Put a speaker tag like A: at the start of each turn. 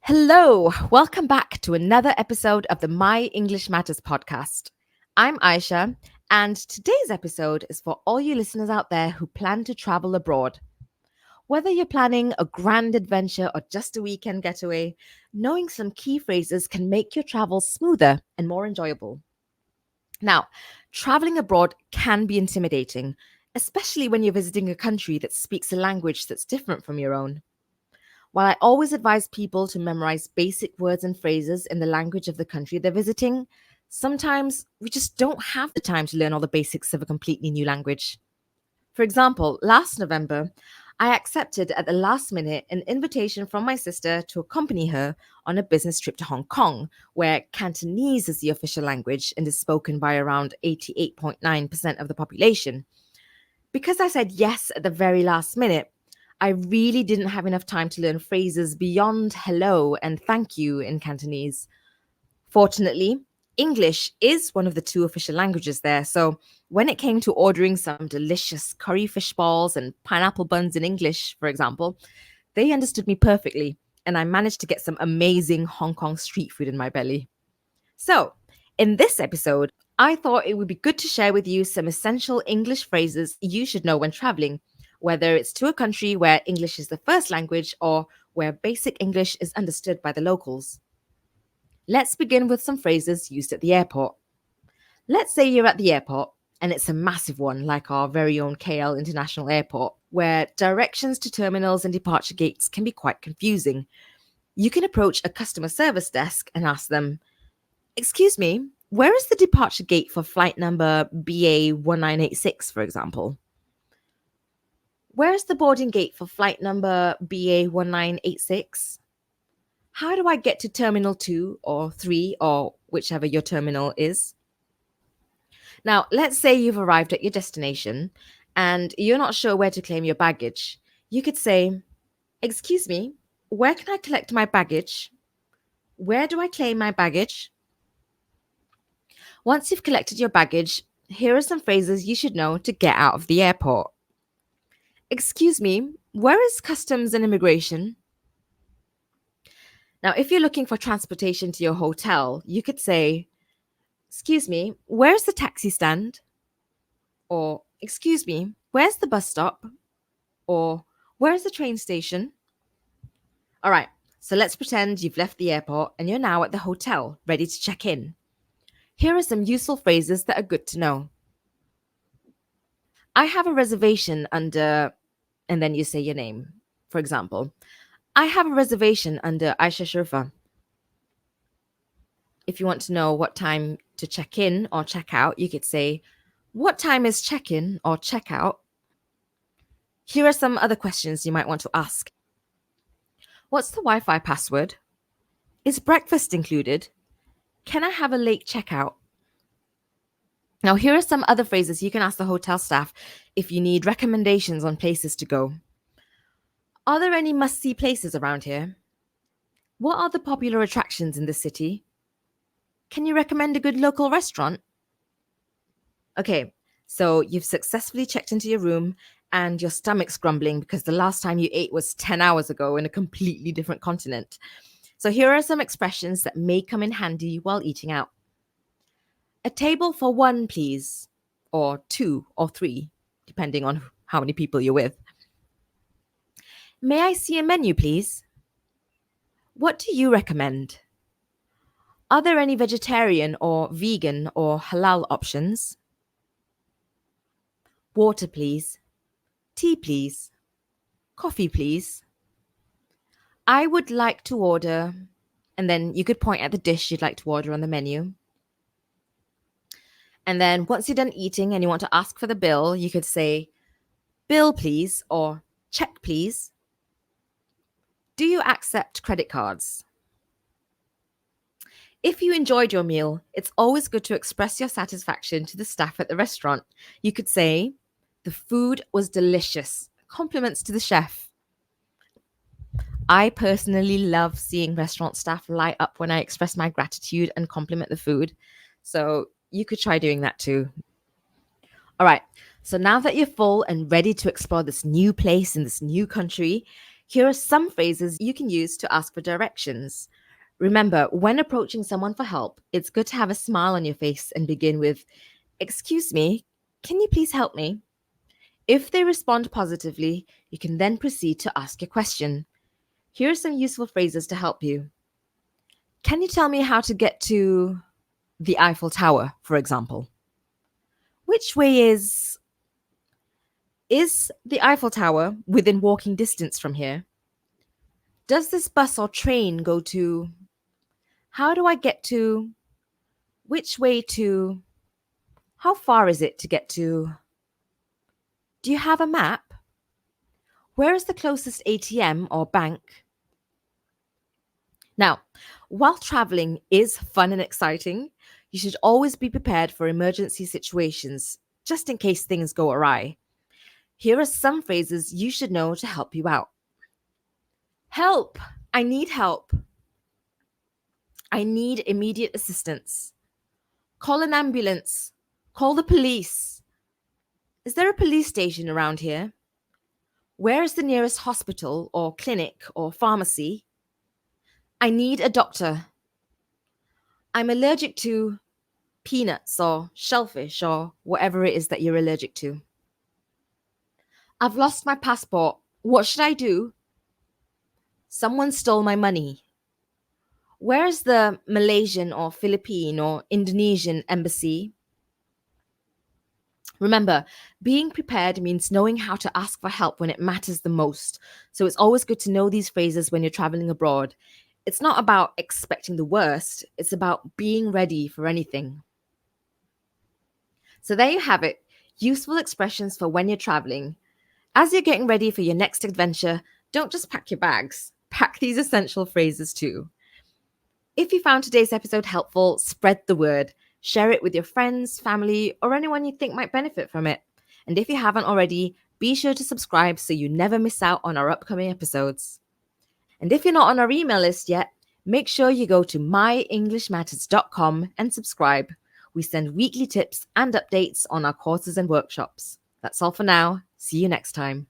A: Hello, welcome back to another episode of the My English Matters podcast. I'm Aisya, and today's episode is for all you listeners out there who plan to travel abroad. Whether you're planning a grand adventure or just a weekend getaway, knowing some key phrases can make your travel smoother and more enjoyable. Now, traveling abroad can be intimidating, especially when you're visiting a country that speaks a language that's different from your own. While I always advise people to memorize basic words and phrases in the language of the country they're visiting, sometimes we just don't have the time to learn all the basics of a completely new language. For example, last November, I accepted at the last minute an invitation from my sister to accompany her on a business trip to Hong Kong, where Cantonese is the official language and is spoken by around 88.9% of the population. Because I said yes at the very last minute, I really didn't have enough time to learn phrases beyond hello and thank you in Cantonese. Fortunately, English is one of the two official languages there, so when it came to ordering some delicious curry fish balls and pineapple buns in English, for example, they understood me perfectly, and I managed to get some amazing Hong Kong street food in my belly. So, in this episode, I thought it would be good to share with you some essential English phrases you should know when traveling, whether it's to a country where English is the first language or where basic English is understood by the locals. Let's begin with some phrases used at the airport. Let's say you're at the airport, and it's a massive one like our very own KL International Airport, where directions to terminals and departure gates can be quite confusing. You can approach a customer service desk and ask them, "Excuse me, where is the departure gate for flight number BA1986, for example? Where's the boarding gate for flight number BA1986? How do I get to Terminal 2 or 3 or whichever your terminal is?" Now, let's say you've arrived at your destination and you're not sure where to claim your baggage. You could say, "Excuse me, where can I collect my baggage? Where do I claim my baggage?" Once you've collected your baggage, here are some phrases you should know to get out of the airport. "Excuse me, where is customs and immigration?" Now, if you're looking for transportation to your hotel, you could say, "Excuse me, where's the taxi stand?" Or, "Excuse me, where's the bus stop?" Or, "Where's the train station?" All right, so let's pretend you've left the airport and you're now at the hotel, ready to check in. Here are some useful phrases that are good to know. "I have a reservation under," and then you say your name. For example, "I have a reservation under Aisya Shurfa." If you want to know what time to check in or check out, you could say, "What time is check in or check out?" Here are some other questions you might want to ask. "What's the Wi Fi password? Is breakfast included? Can I have a late checkout?" Now, here are some other phrases you can ask the hotel staff if you need recommendations on places to go. "Are there any must see places around here? What are the popular attractions in the city? Can you recommend a good local restaurant?" Okay, so you've successfully checked into your room and your stomach's grumbling because the last time you ate was 10 hours ago in a completely different continent. So here are some expressions that may come in handy while eating out. "A table for one, please," or two or three, depending on how many people you're with. "May I see a menu, please? What do you recommend? Are there any vegetarian or vegan or halal options? Water, please. Tea, please. Coffee, please. I would like to order," and then you could point at the dish you'd like to order on the menu. And then once you're done eating and you want to ask for the bill, you could say, "Bill, please," or "Check, please." "Do you accept credit cards?" If you enjoyed your meal, it's always good to express your satisfaction to the staff at the restaurant. You could say, "The food was delicious. Compliments to the chef." I personally love seeing restaurant staff light up when I express my gratitude and compliment the food. So you could try doing that too. All right. So now that you're full and ready to explore this new place in this new country, Here are some phrases you can use to ask for directions. Remember, when approaching someone for help, it's good to have a smile on your face and begin with, "Excuse me, can you please help me?" If they respond positively, you can then proceed to ask your question. Here are some useful phrases to help you. Can you tell me how to get to the Eiffel Tower, for example? Which way is the Eiffel Tower within walking distance from here? Does this bus or train go to? How do I get to? Which way to? How far is it to get to? Do you have a map? Where is the closest ATM or bank? Now, while traveling is fun and exciting, you should always be prepared for emergency situations, just in case things go awry. Here are some phrases you should know to help you out. Help! I need help. I need immediate assistance. Call an ambulance. Call the police. Is there a police station around here? Where is the nearest hospital or clinic or pharmacy? I need a doctor. I'm allergic to peanuts or shellfish or whatever it is that you're allergic to. I've lost my passport. What should I do? Someone stole my money. Where's the Malaysian or Philippine or Indonesian embassy? Remember, being prepared means knowing how to ask for help when it matters the most. So it's always good to know these phrases when you're traveling abroad. It's not about expecting the worst, it's about being ready for anything. So there you have it, useful expressions for when you're traveling. As you're getting ready for your next adventure, don't just pack your bags, pack these essential phrases too. If you found today's episode helpful, spread the word. Share it with your friends, family, or anyone you think might benefit from it. And if you haven't already, be sure to subscribe so you never miss out on our upcoming episodes. And if you're not on our email list yet, make sure you go to myenglishmatters.com and subscribe. We send weekly tips and updates on our courses and workshops. That's all for now. See you next time.